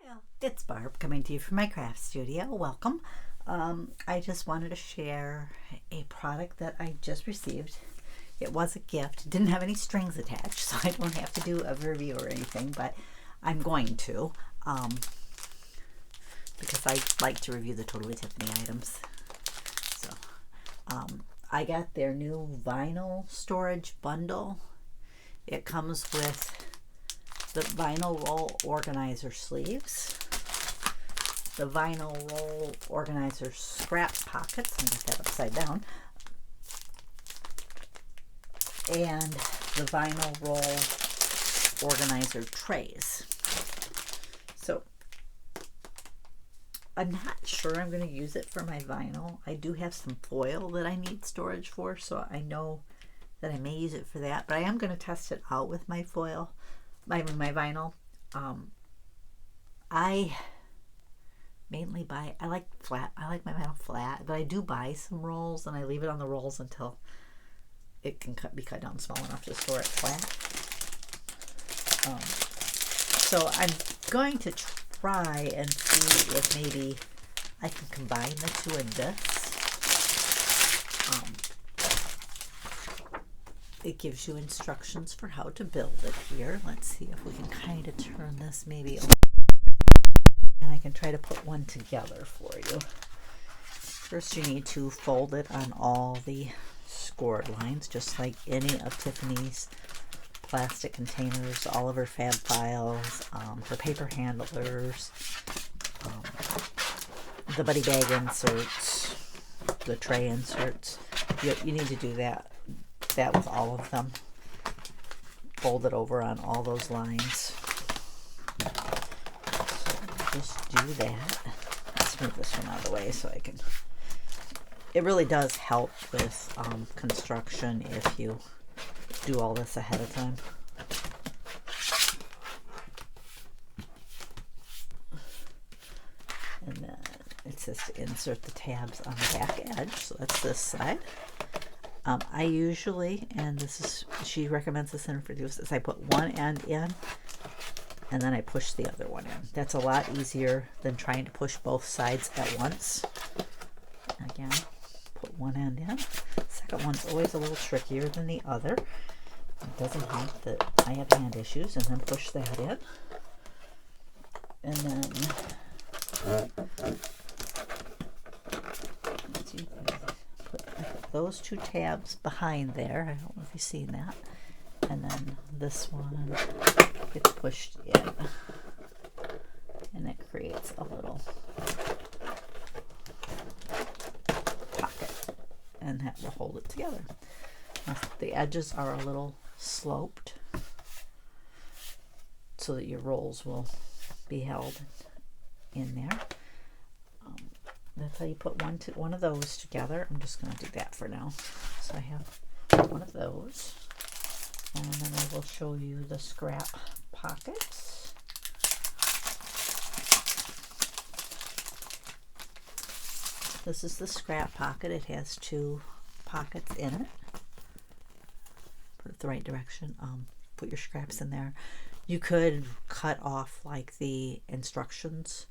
Hiya, it's Barb coming to you from my craft studio. Welcome. I just wanted to share a product that I just received. It was a gift. It didn't have any strings attached, so I don't have to do a review or anything, but I'm going to because I like to review the Totally-Tiffany items. So I got their new vinyl storage bundle. It comes with the vinyl roll organizer sleeves, the vinyl roll organizer scrap pockets, and get that upside down, and the vinyl roll organizer trays. So I'm not sure I'm going to use it for my vinyl. I do have some foil that I need storage for, so I know that I may use it for that, but I am going to test it out with my foil. My vinyl. I mainly buy, I like my vinyl flat, but I do buy some rolls and I leave it on the rolls until it can be cut down small enough to store it flat. So I'm going to try and see if maybe I can combine the two in this. It gives you instructions for how to build it here. Let's see if we can kind of turn this maybe over, and I can try to put one together for you. First, you need to fold it on all the scored lines, just like any of Tiffany's plastic containers, all of her fab files, her paper handlers, the buddy bag inserts, the tray inserts. You need to do that with all of them. Fold it over on all those lines. So just do that. Let's move this one out of the way so I can. It really does help with construction if you do all this ahead of time. And then it says to insert the tabs on the back edge, so that's this side. I usually, and this is, she recommends this in her videos, is I put one end in and then I push the other one in. That's a lot easier than trying to push both sides at once. Again, put one end in. Second one's always a little trickier than the other. It doesn't help that I have hand issues, and then push that in. And then let's see, put those two tabs behind there. I don't know if you've seen that. And then this one gets pushed in. And it creates a little pocket. And that will hold it together. Now, the edges are a little sloped so that your rolls will be held in there. That's how you put one of those together. I'm just going to do that for now. So I have one of those, and then I will show you the scrap pockets. This is the scrap pocket. It has two pockets in it. Put it the right direction. Put your scraps in there. You could cut off like the instructions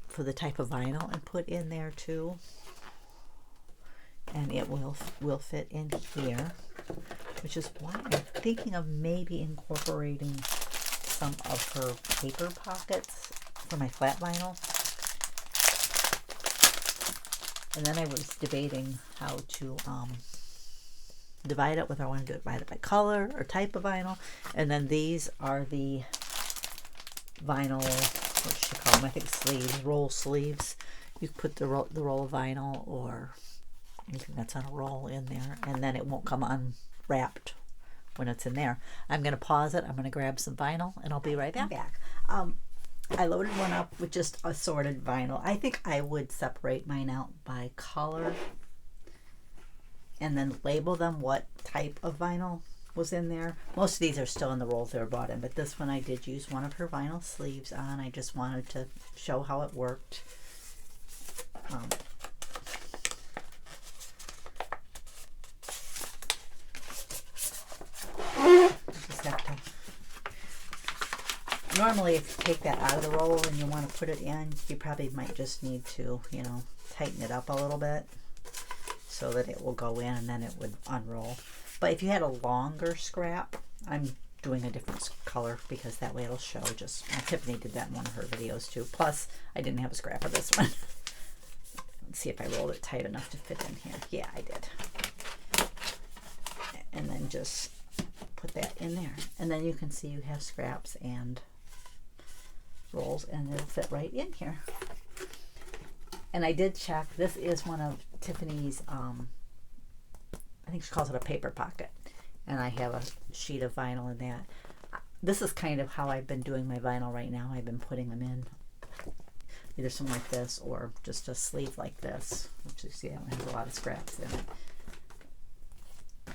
for the type of vinyl and put in there too, and it will fit in here, which is why I'm thinking of maybe incorporating some of her paper pockets for my flat vinyl. And then I was debating how to divide it, whether I want to divide it by color or type of vinyl. And then these are the vinyl, what should you call them? I think sleeves, roll sleeves. You put the roll of vinyl or anything that's on a roll in there, and then it won't come unwrapped when it's in there. I'm going to pause it. I'm going to grab some vinyl, and I'll be right back. I loaded one up with just assorted vinyl. I think I would separate mine out by color and then label them what type of vinyl was in there. Most of these are still in the rolls they were bought in, but this one I did use one of her vinyl sleeves on. I just wanted to show how it worked. Just have to Normally, if you take that out of the roll and you want to put it in, you probably might just need to, you know, tighten it up a little bit so that it will go in and then it would unroll. But if you had a longer scrap, I'm doing a different color because that way it'll show. Just Tiffany did that in one of her videos too. Plus, I didn't have a scrap of this one. Let's see if I rolled it tight enough to fit in here. Yeah, I did. And then just put that in there. And then you can see you have scraps and rolls, and it'll fit right in here. And I did check. This is one of Tiffany's, I think she calls it a paper pocket. And I have a sheet of vinyl in that. This is kind of how I've been doing my vinyl right now. I've been putting them in either something like this or just a sleeve like this, which you see that one has a lot of scraps in it.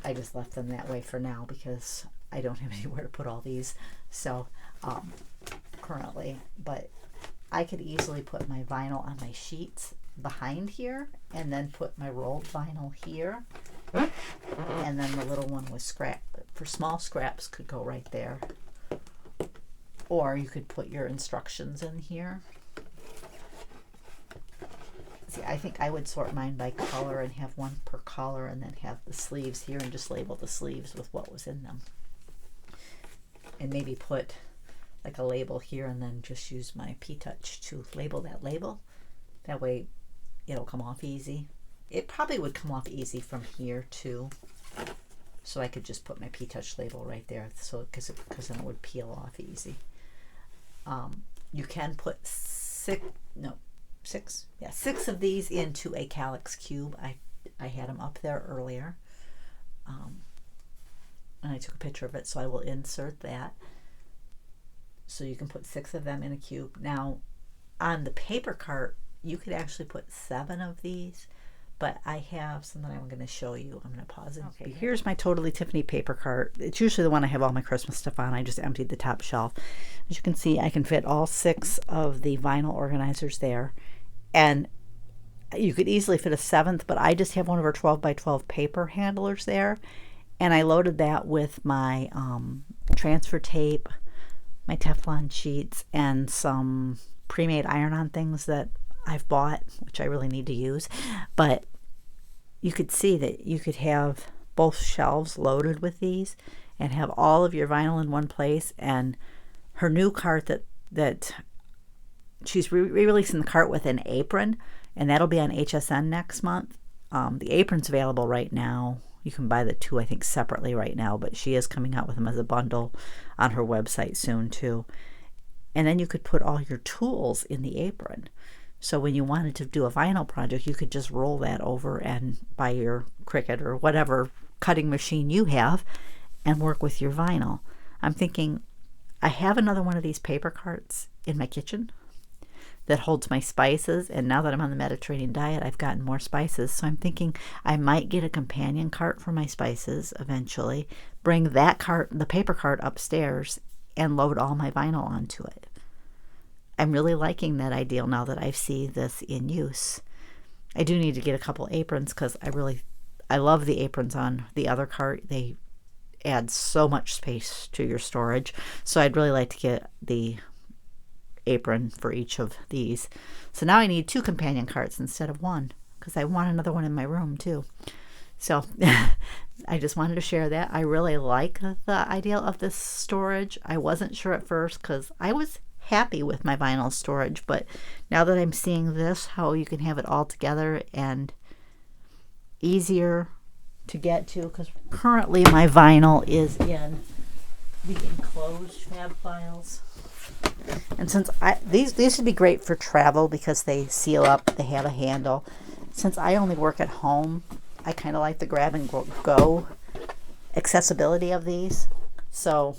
I just left them that way for now because I don't have anywhere to put all these. So currently, but I could easily put my vinyl on my sheets behind here and then put my rolled vinyl here. And then the little one with scrap, for small scraps, could go right there. Or you could put your instructions in here. See, I think I would sort mine by color and have one per color and then have the sleeves here and just label the sleeves with what was in them. And maybe put like a label here and then just use my P-Touch to label that label. That way it'll come off easy. It probably would come off easy from here too. So I could just put my P-Touch label right there, so because then it would peel off easy. You can put six of these into a calyx cube. I had them up there earlier, and I took a picture of it, so I will insert that. So you can put 6 of them in a cube. Now, on the paper cart, you could actually put 7 of these. But I have something I'm going to show you. I'm going to pause it. Okay, here's my Totally-Tiffany paper cart. It's usually the one I have all my Christmas stuff on. I just emptied the top shelf. As you can see, I can fit all 6 of the vinyl organizers there. And you could easily fit a 7th, but I just have one of our 12 by 12 paper handlers there. And I loaded that with my transfer tape, my Teflon sheets, and some pre-made iron-on things that I've bought, which I really need to use. But you could see that you could have both shelves loaded with these and have all of your vinyl in one place. And her new cart that she's re-releasing the cart with an apron, and that'll be on HSN next month. The apron's available right now. You can buy the 2, I think, separately right now, but she is coming out with them as a bundle on her website soon too. And then you could put all your tools in the apron. So when you wanted to do a vinyl project, you could just roll that over and buy your Cricut or whatever cutting machine you have and work with your vinyl. I'm thinking, I have another one of these paper carts in my kitchen that holds my spices, and now that I'm on the Mediterranean diet, I've gotten more spices. So I'm thinking I might get a companion cart for my spices eventually, bring that cart, the paper cart, upstairs and load all my vinyl onto it. I'm really liking that idea now that I see this in use. I do need to get a couple aprons because I love the aprons on the other cart. They add so much space to your storage. So I'd really like to get the apron for each of these. So now I need 2 companion carts instead of 1 because I want another one in my room too. So I just wanted to share that. I really like the idea of this storage. I wasn't sure at first because I was happy with my vinyl storage, but now that I'm seeing this, how you can have it all together and easier to get to, because currently my vinyl is in the enclosed fab files. And since these would be great for travel because they seal up, they have a handle. Since I only work at home, I kind of like the grab and go accessibility of these. So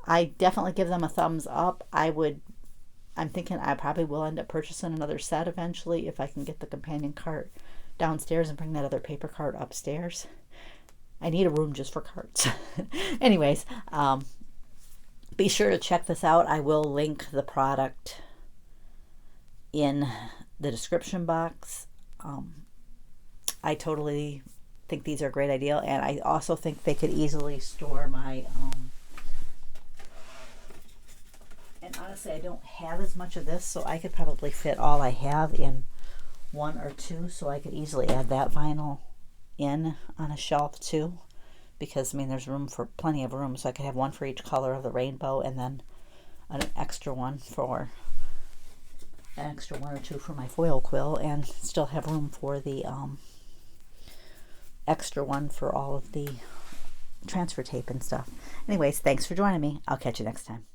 I definitely give them a thumbs up. I'm thinking I probably will end up purchasing another set eventually if I can get the companion cart downstairs and bring that other paper cart upstairs. I need a room just for carts. Anyways, be sure to check this out. I will link the product in the description box. I totally think these are a great idea, and I also think they could easily store my honestly, I don't have as much of this, so I could probably fit all I have in one or two, so I could easily add that vinyl in on a shelf too, because I mean there's room for plenty of room, so I could have one for each color of the rainbow, and then an extra one or two for my foil quill, and still have room for the extra one for all of the transfer tape and stuff. Anyways, thanks for joining me. I'll catch you next time.